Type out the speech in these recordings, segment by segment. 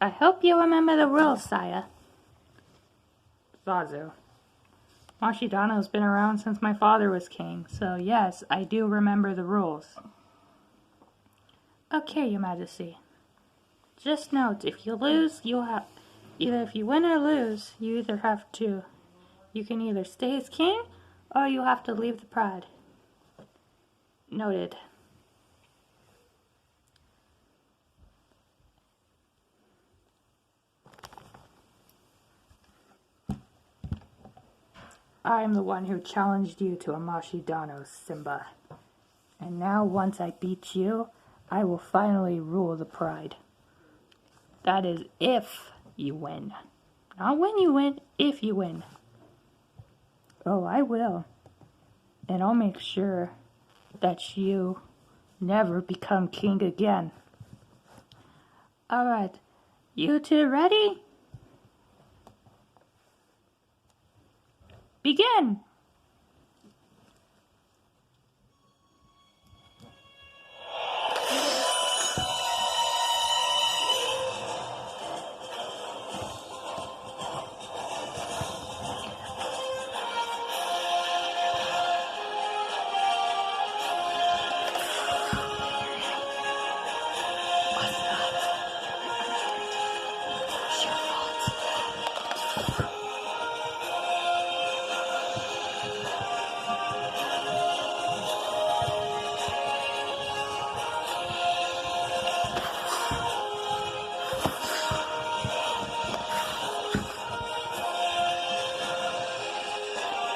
I hope you remember the rules, sire. Zazu. Mashidano's been around since my father was king, so yes, I do remember the rules. Okay, Your Majesty. Just note, if you lose, you'll have... Either if you win or lose, you either have to... You can either stay as king, or you have to leave the pride. Noted. I am the one who challenged you to a Mashidano, Simba. And now, once I beat you, I will finally rule the pride. That is if you win. Not when you win, if you win. Oh, I will. And I'll make sure that you never become king again. Alright, you two ready? Begin!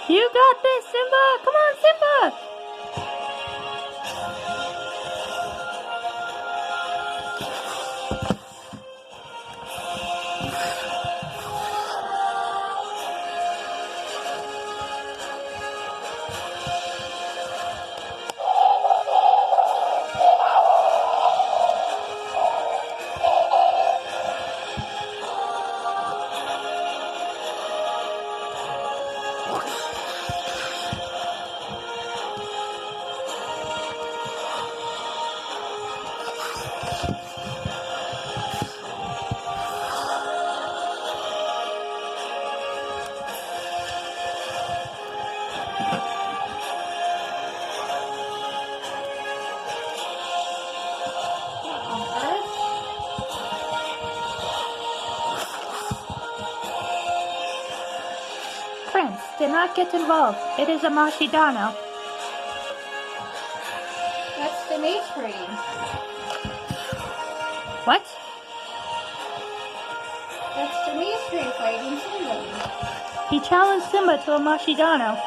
You got this, Simba! Come on, Simba! Prince, do not get involved. It is a Mashidano. That's the Dimitri. What? That's Dimitri fighting Simba. He challenged Simba to a Mashidano.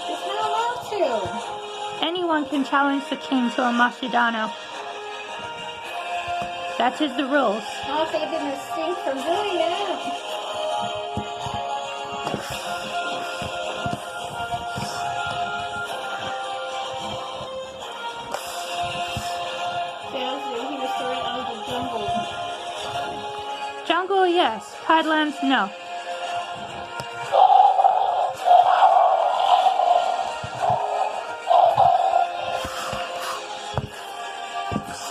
He's not allowed to. Anyone can challenge the king to a Mashidano. That is the rules. I'll save him a stink from doing that. Jungle, yes. Tidelands, no.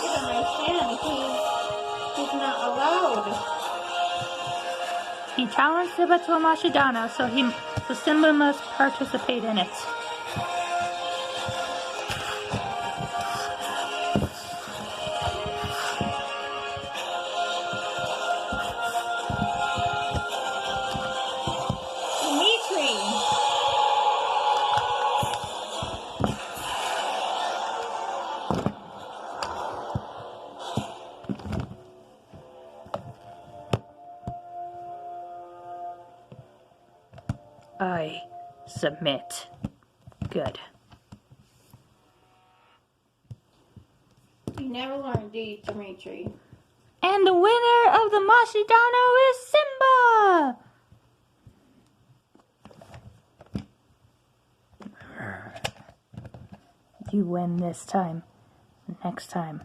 You don't understand. He's not allowed. He challenged Simba to a Mashidano, so Simba must participate in it. I submit. Good. You never learn, do you, Dimitri? And the winner of the Mashidano is Simba! You win this time. Next time,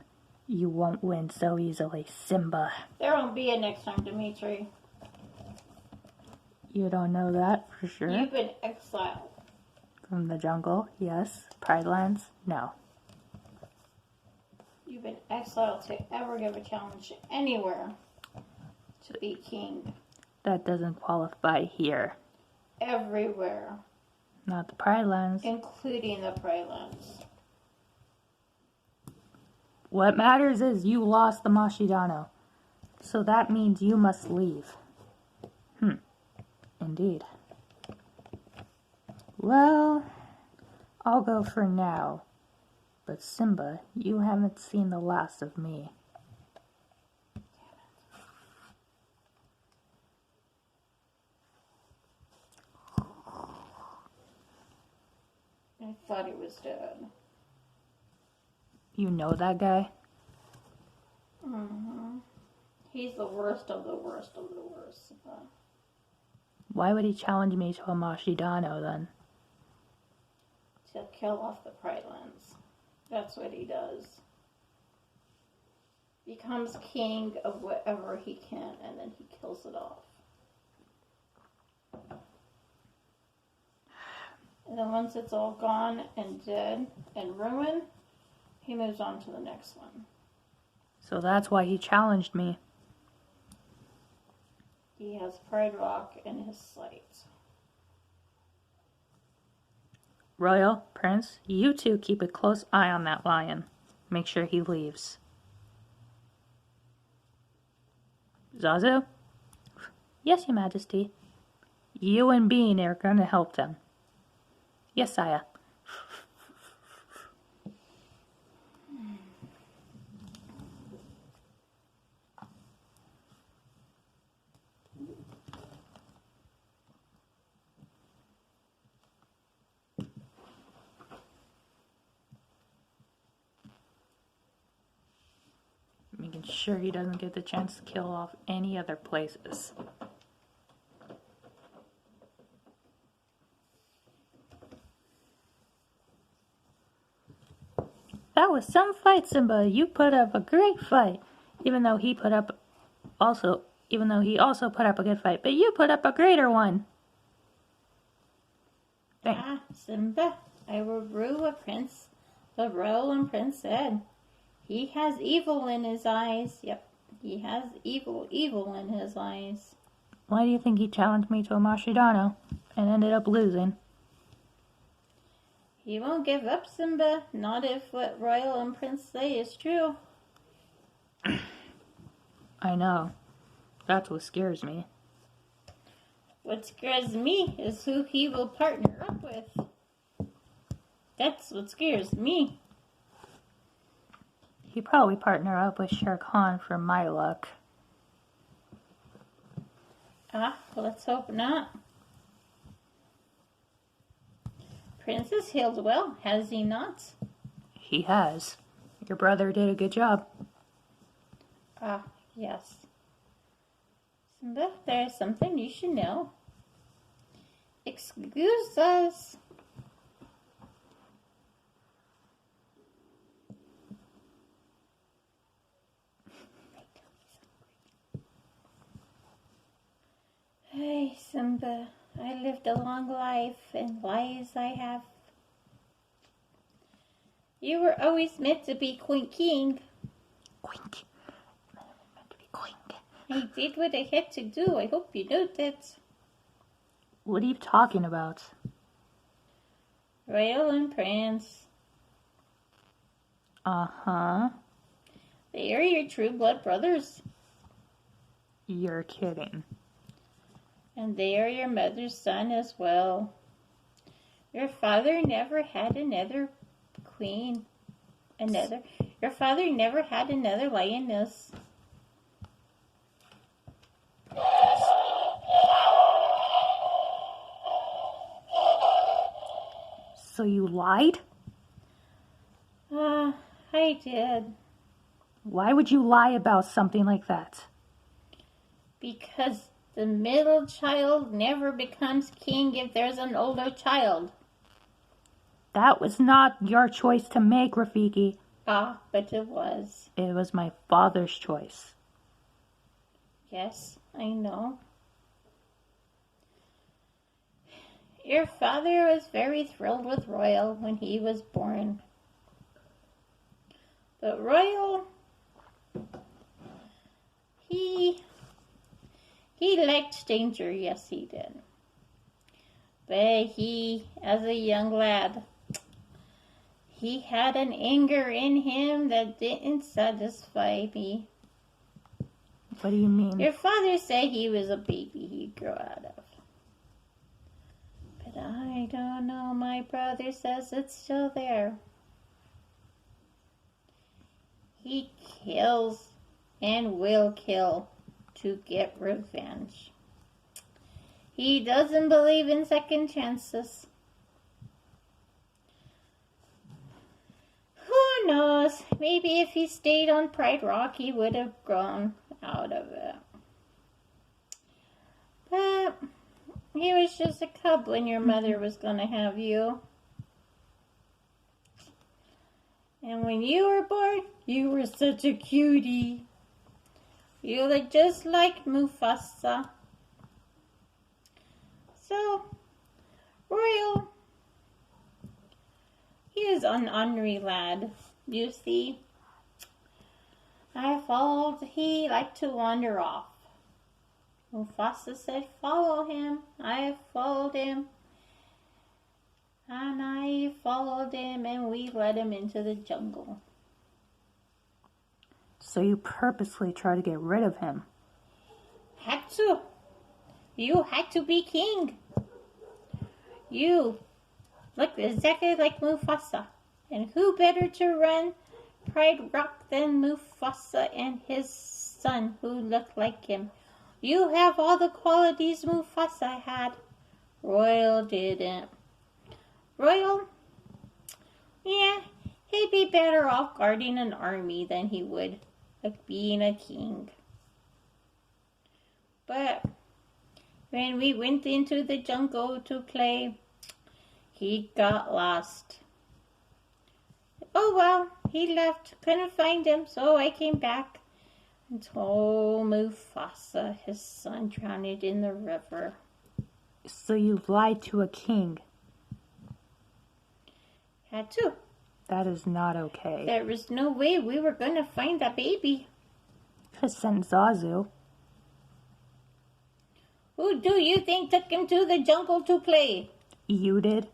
you won't win so easily, Simba. There won't be a next time, Dimitri. You don't know that for sure? You've been exiled. From the jungle, yes. Pride Lands, no. You You've been exiled to ever give a challenge anywhere to be king. That doesn't qualify here. Everywhere. Not the Pride Lands. Including the Pride Lands. What matters is you lost the Mashidano. So that means you must leave. Indeed. Well, I'll go for now. But Simba, you haven't seen the last of me. I thought he was dead. You know that guy? Mm-hmm. He's the worst of the worst of the worst. Why would he challenge me to a Mashidano then? To kill off the Pride Lands. That's what he does. Becomes king of whatever he can, and then he kills it off. And then once it's all gone and dead and ruined, he moves on to the next one. So that's why he challenged me. He has Pride Rock in his sights. Royal, Prince, you two keep a close eye on that lion. Make sure he leaves. Zazu? Yes, Your Majesty. You and Bean are going to help them. Yes, Sire. Making sure he doesn't get the chance to kill off any other places. That was some fight, Simba. You put up a great fight. Even though he also put up a good fight, but you put up a greater one. Thanks. Ah, Simba, I will rule a prince. The royal and prince said. He has evil in his eyes. Yep, he has evil in his eyes. Why do you think he challenged me to a Mashidano and ended up losing? He won't give up, Simba. Not if what royal and prince say is true. I know. That's what scares me. What scares me is who he will partner up with. That's what scares me. He'd probably partner up with Shere Khan for my luck. Ah, let's hope not. Prince has healed well, has he not? He has. Your brother did a good job. Ah, yes. Simba, there's something you should know. Excuse us. Hey, Simba, I lived a long life, and lies I have. You were always meant to be Queen King. Quink. Meant to be quink. I did what I had to do. I hope you know that. What are you talking about? Royal and Prince. Uh-huh. They are your true blood brothers. You're kidding. And they are your mother's son as well. Your father never had another queen. Your father never had another lioness. So you lied? I did. Why would you lie about something like that? Because the middle child never becomes king if there's an older child. That was not your choice to make, Rafiki. Ah, but it was. It was my father's choice. Yes, I know. Your father was very thrilled with Royal when he was born. But Royal, he liked danger, yes he did. But he, as a young lad, he had an anger in him that didn't satisfy me. What do you mean? Your father said he was a baby he'd grow out of. But I don't know, my brother says it's still there. He kills and will kill to get revenge. He doesn't believe in second chances. Who knows? Maybe if he stayed on Pride Rock, he would have grown out of it. But he was just a cub when your mother was going to have you. And when you were born, you were such a cutie. You look just like Mufasa. So, Royal, he is an ornery lad, you see. He liked to wander off. Mufasa said, follow him. I followed him. And I followed him, and we led him into the jungle. So you purposely try to get rid of him? Had to. You had to be king. You look exactly like Mufasa. And who better to run Pride Rock than Mufasa and his son who looked like him? You have all the qualities Mufasa had. Royal didn't. Royal, yeah, he'd be better off guarding an army than he would like being a king. But when we went into the jungle to play, he got lost. Oh well, he left. Couldn't find him, so I came back and told Mufasa his son drowned in the river. So you lied to a king? Had to. That is not okay. There was no way we were going to find that baby. Could send Zazu. Who do you think took him to the jungle to play? You did?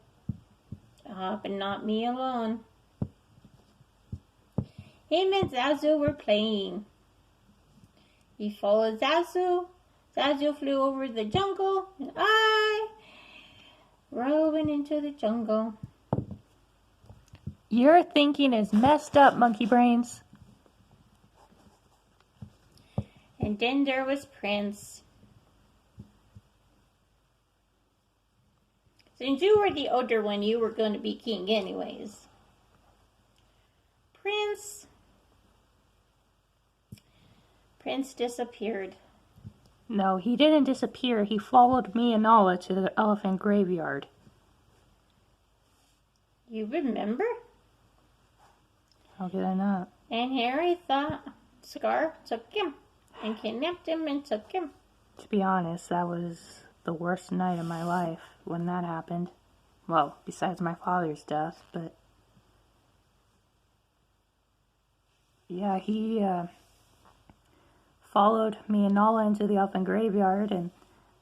But not me alone. Him and Zazu were playing. He followed Zazu. Zazu flew over the jungle, and I rode into the jungle. Your thinking is messed up, monkey brains. And then there was Prince. Since you were the older one, you were going to be king anyways. Prince disappeared. No, he didn't disappear. He followed me and Nala to the elephant graveyard. You remember? How did I not? And Harry thought Scar took him and kidnapped him and took him. To be honest, that was the worst night of my life when that happened. Well, besides my father's death, but... yeah, he followed me and Nala into the elephant graveyard, and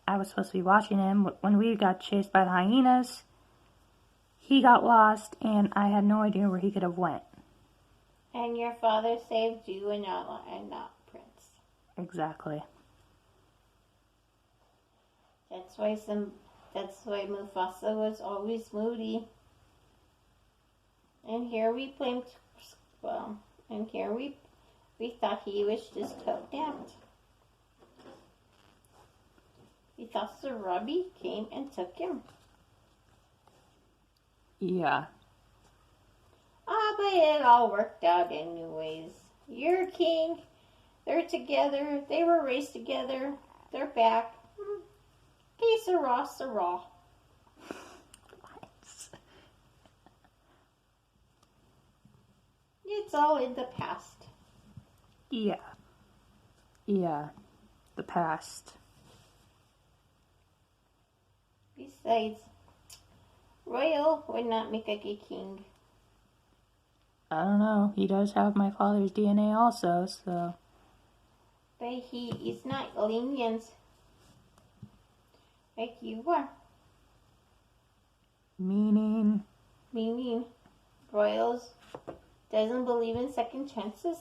I was supposed to be watching him. When we got chased by the hyenas, he got lost, and I had no idea where he could have went. And your father saved you and Nala and not Prince. Exactly. That's why Mufasa was always moody. And here we blamed, and here we thought he was just kidnapped. We thought Sir Robbie came and took him. Yeah. But it all worked out anyways. You're king. They're together. They were raised together. They're back. Okay, Sarah, Sarah. It's all in the past. Yeah. Yeah. The past. Besides, Royal would not make a good king. I don't know. He does have my father's DNA also, so... But he is not aliens like you are. Meaning... Meaning, Royals doesn't believe in second chances.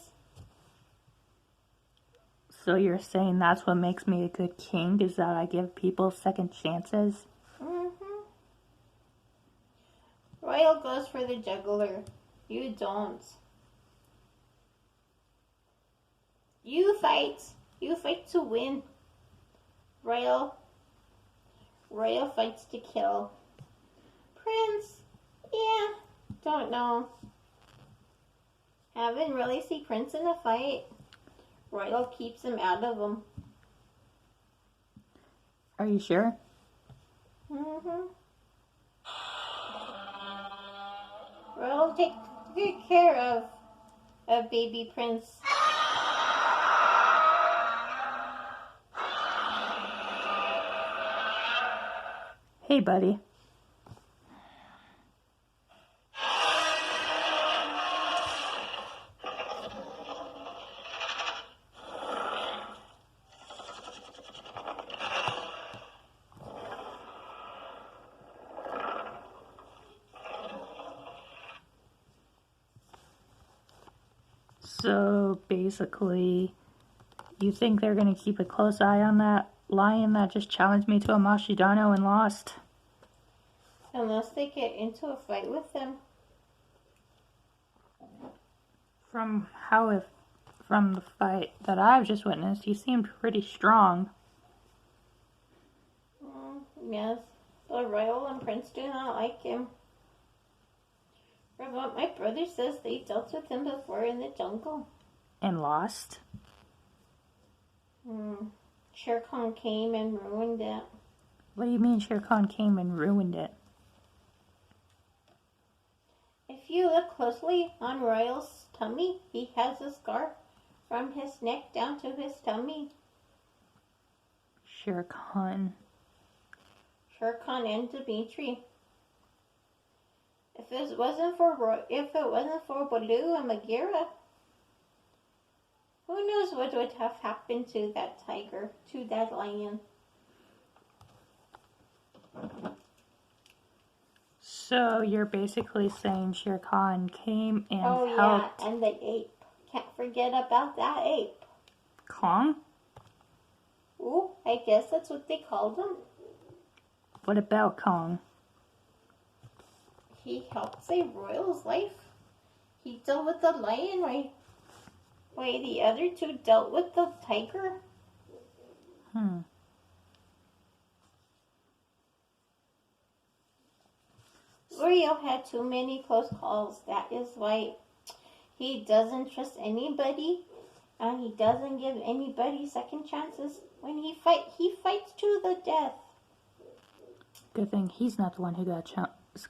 So you're saying that's what makes me a good king, is that I give people second chances? Mm-hmm. Royal goes for the juggler. You don't. You fight. You fight to win. Royal fights to kill. Prince, yeah, don't know. Haven't really seen Prince in a fight. Royal keeps him out of them. Are you sure? Mm-hmm. Royal take good care of baby Prince. Hey, buddy. So basically, you think they're going to keep a close eye on that lion that just challenged me to a Mashidano and lost? Unless they get into a fight with them. From the fight that I've just witnessed, he seemed pretty strong. Yes, but Royal and Prince do not like him. From what my brother says, they dealt with him before in the jungle. And lost? Shere Khan came and ruined it. What do you mean Shere Khan came and ruined it? If you look closely on Royal's tummy, he has a scar from his neck down to his tummy. Shere Khan. Shere Khan and Dimitri. If it wasn't for Baloo and Bagheera, who knows what would have happened to that tiger, to that lion. So you're basically saying Shere Khan came and helped... Yeah, and the ape. Can't forget about that ape. Kong? Ooh, I guess that's what they called him. What about Kong? He helped save Royal's life. He dealt with the lion while the other two dealt with the tiger. Royal had too many close calls. That is why he doesn't trust anybody, and he doesn't give anybody second chances. When he fights to the death. Good thing he's not the one who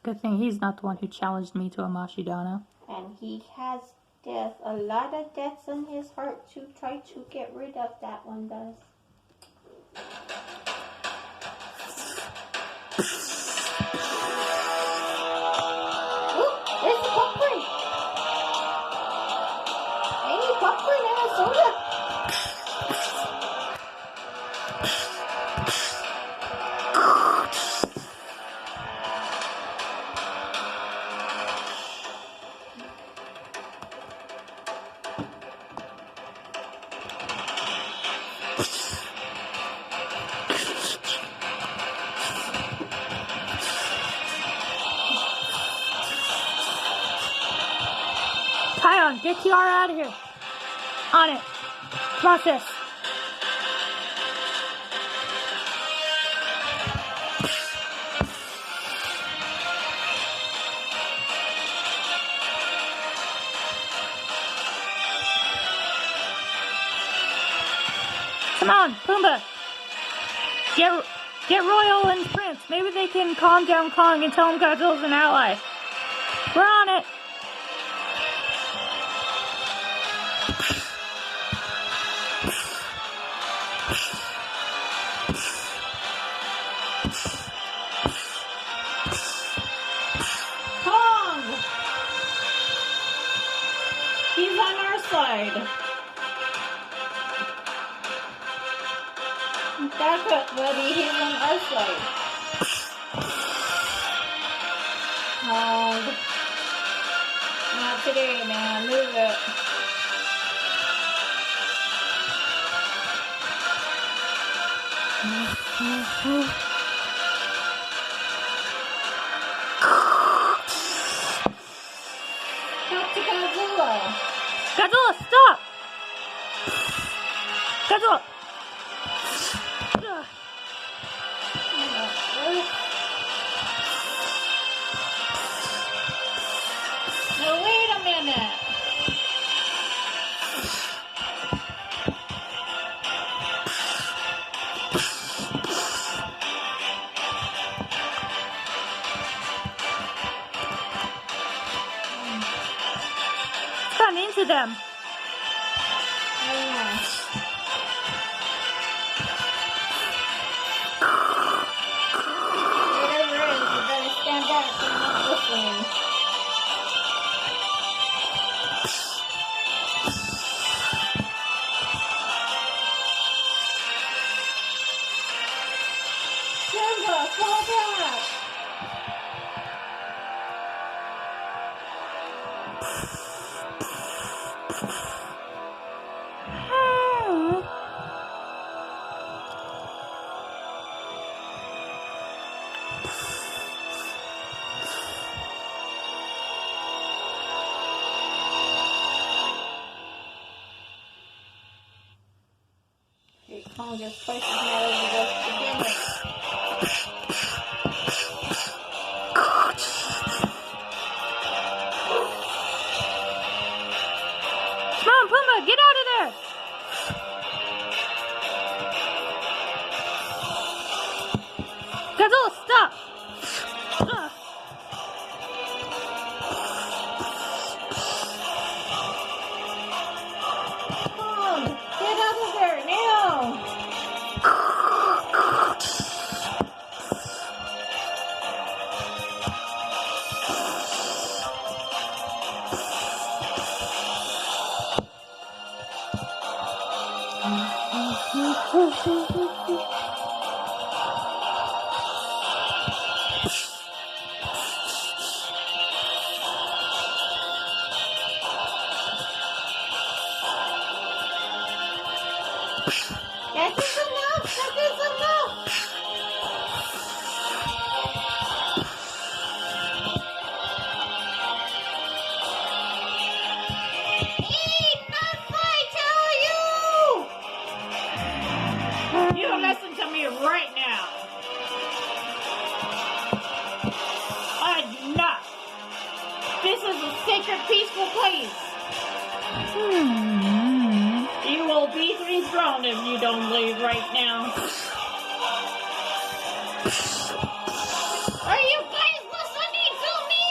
Good thing he's not the one who challenged me to a Mashidano. And he has death, a lot of deaths in his heart to try to get rid of. That one does. Ooh, there's the popcorn. I need popcorn and a soda. Kion, get Kiara out of here. On it. Process. Come on, Pumbaa. Get Royal and Prince. Maybe they can calm down Kong and tell him Godzilla's an ally. We're on it. That's what he human us like. Not today, man. Move it. Talk to Godzilla. Godzilla, stop! Godzilla! No, wait a minute. Run into them! Whatever it is, you better stand back and not listening. Simba, fall back! Your tongue just twice as mad as it was to begin with. Come on, Pumbaa, get out of there! Godzilla, stop! Come on, get out of there now! That is enough! That is enough! Enough, I tell you! You listen to me right now! Enough! This is a sacred, peaceful place! You will be dethroned if you don't leave right now. Are you guys listening to me?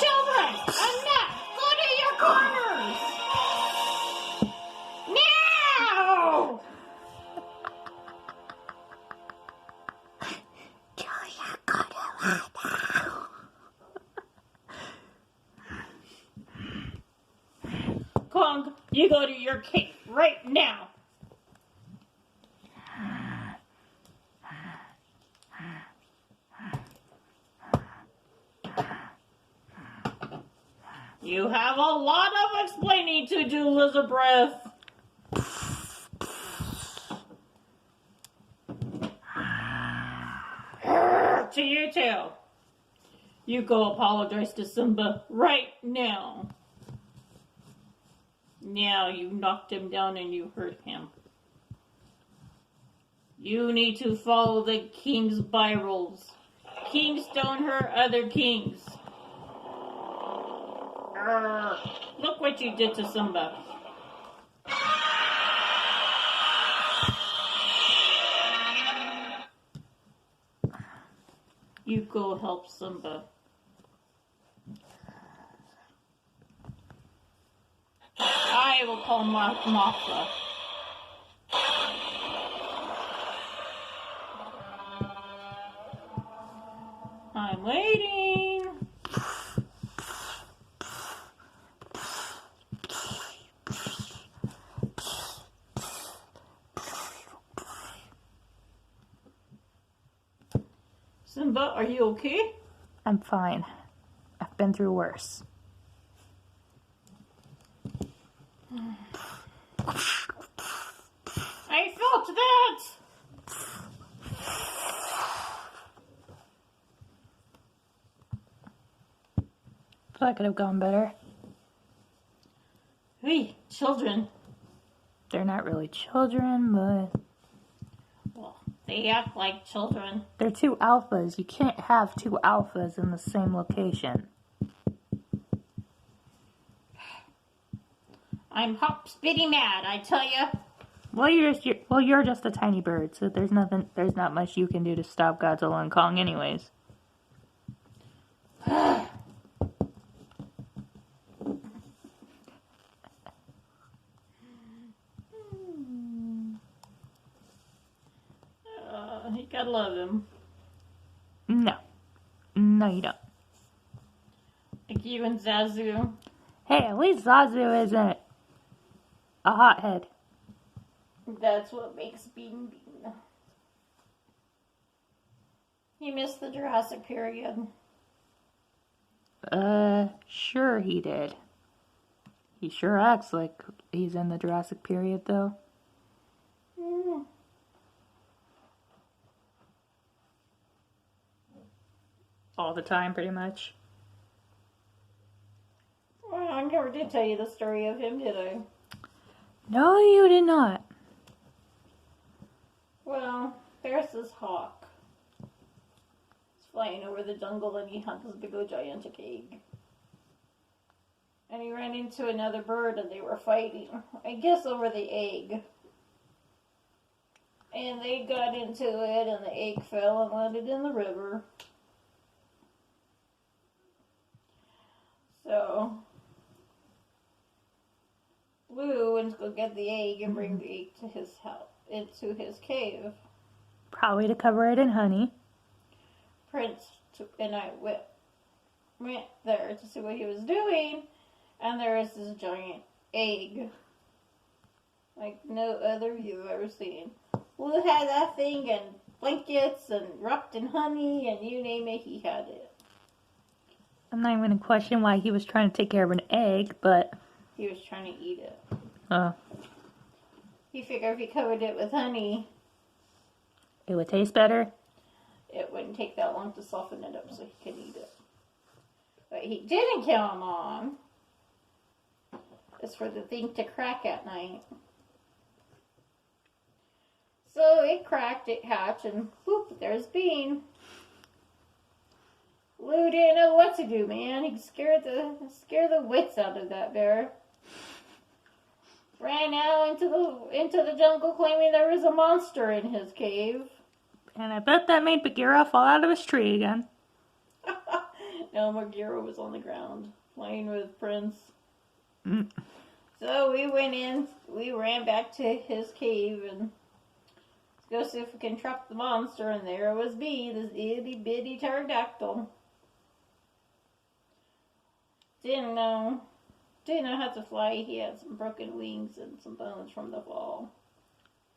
Children, enough! Go to your corners! Now! Kong, you go to your cave right now. You have a lot of explaining to do, Lizard Breath. To you too. You go apologize to Simba right now. Now you knocked him down and you hurt him. You need to follow the king's byrules. Kings don't hurt other kings. Look what you did to Simba. You go help Simba. I will call Mothra. I'm waiting. Simba, are you okay? I'm fine. I've been through worse. I felt that! That could have gone better. Hey, children. They're not really children, but Well, they act like children. they're two alphas. You can't have two alphas in the same location. I'm hop spitty mad, I tell ya. Well, you're just a tiny bird, so there's not much you can do to stop Godzilla and Kong, anyways. You gotta love him. No, you don't. Like you and Zazu. Hey, at least Zazu isn't a hothead. That's what makes Bean Bean. He missed the Jurassic period. Sure he did. He sure acts like he's in the Jurassic period, though. Mm. All the time, pretty much. Well, I never did tell you the story of him, did I? No, you did not. Well, there's this hawk. He's flying over the jungle and he hunts this big old gigantic egg. And he ran into another bird and they were fighting, I guess over the egg. And they got into it and the egg fell and landed in the river. So Blue went to go get the egg and bring the egg to his house, into his cave. Probably to cover it in honey. Prince and I went there to see what he was doing, and there was this giant egg, like no other you've ever seen. Blue had that thing and blankets and wrapped in honey, and you name it, he had it. I'm not even going to question why he was trying to take care of an egg, but... He was trying to eat it. Oh. He figured if he covered it with honey, It would taste better? it wouldn't take that long to soften it up so he could eat it. What he didn't count on is for the thing to crack at night. So it cracked, it hatched, and whoop, there's Bean. Lou didn't know what to do, man. He scared the wits out of that bear. Ran out into the jungle claiming there was a monster in his cave. And I bet that made Bagheera fall out of his tree again. No, Bagheera was on the ground playing with Prince. Mm. So we went in, we ran back to his cave and let's go see if we can trap the monster, and there was Bee, this itty bitty pterodactyl. Didn't know how to fly. He had some broken wings and some bones from the fall.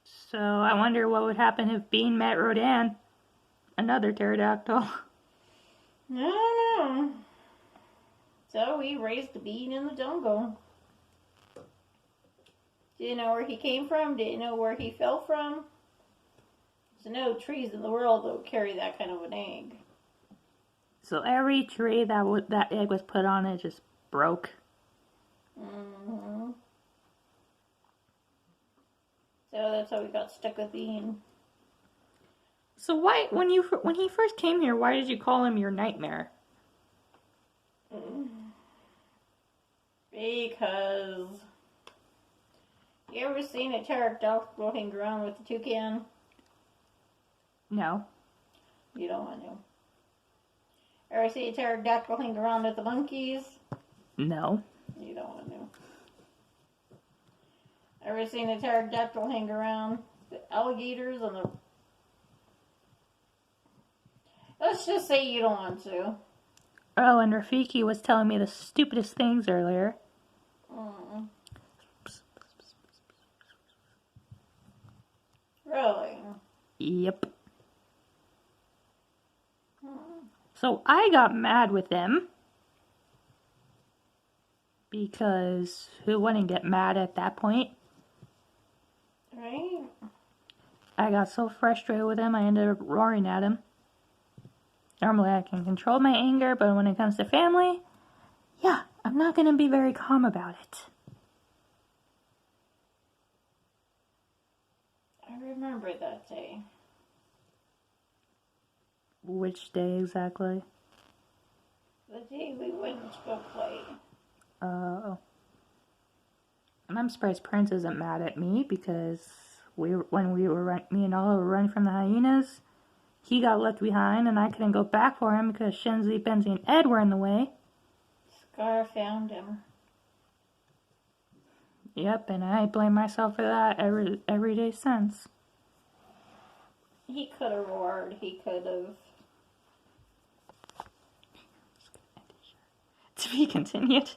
So I wonder what would happen if Bean met Rodan, another pterodactyl. I don't know. So we raised Bean in the jungle. Didn't know where he came from. Didn't know where he fell from. There's no trees in the world that would carry that kind of an egg. So every tree that egg was put on it just broke. Mm-hmm. So that's how we got stuck with Bean. So why, when he first came here, why did you call him your nightmare? Because you ever seen a pterodactyl hang around with a toucan? No. You don't want to. Ever see a pterodactyl hang around with the monkeys? No. You don't want to. Ever seen a pterodactyl hang around the alligators and the... Let's just say you don't want to. Oh, and Rafiki was telling me the stupidest things earlier. Really? Yep. So I got mad with him. Because who wouldn't get mad at that point? Right? I got so frustrated with him, I ended up roaring at him. Normally I can control my anger, but when it comes to family, yeah, I'm not going to be very calm about it. I remember that day. Which day exactly? The day we went to go play. And I'm surprised Prince isn't mad at me because me and Oliver were running from the hyenas, he got left behind and I couldn't go back for him because Shenzi, Benzi, and Ed were in the way. Scar found him. Yep, and I blame myself for that every day since. He could have roared. He could have. To be continued.